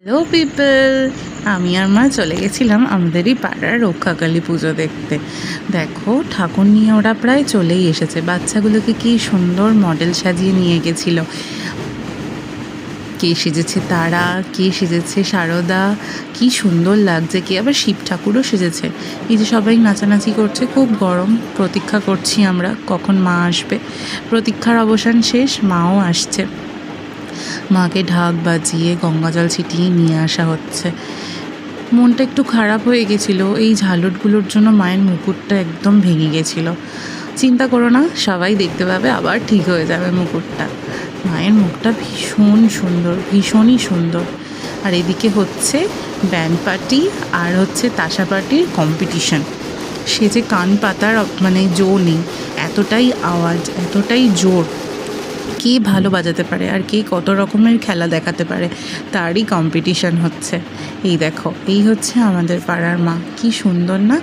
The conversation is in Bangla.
হ্যালো পিপল, আমি আর মা চলে গেছিলাম আমাদেরই পাড়ার রক্ষাকালী পুজো দেখতে। দেখো ঠাকুর নিয়ে ওরা প্রায় চলেই এসেছে। বাচ্চাগুলোকে কি সুন্দর মডেল সাজিয়ে নিয়ে গেছিল। কে সেজেছে তারা, কে সেজেছে সারদা, কি সুন্দর লাগছে। কে আবার শিব ঠাকুরও সেজেছে। এই যে সবাই নাচানাচি করছে, খুব গরম। প্রতীক্ষা করছি আমরা কখন মা আসবে। প্রতীক্ষার অবসান শেষ, মাও আসছে। মাকে ঢাক বাজিয়ে গঙ্গা জল ছিটিয়ে নিয়ে আসা হচ্ছে। মনটা একটু খারাপ হয়ে গেছিলো, এই ঝালটগুলোর জন্য মায়ের মুকুটটা একদম ভেঙে গেছিলো। চিন্তা করো না, সবাই দেখতে পাবে, আবার ঠিক হয়ে যাবে মুকুটটা। মায়ের মুখটা ভীষণ সুন্দর, ভীষণই সুন্দর। আর এদিকে হচ্ছে ব্যান্ড পার্টি আর হচ্ছে তাসা পার্টির কম্পিটিশন। সে যে কান পাতার মানে জো নেই, এতটাই আওয়াজ, এতটাই জোর। কে ভালো বাজাতে পারে আর কে কত রকমের খেলা দেখাতে পারে, তারই কম্পিটিশন হচ্ছে। এই দেখো, এই হচ্ছে আমাদের পাড়ার মা, কি সুন্দর না।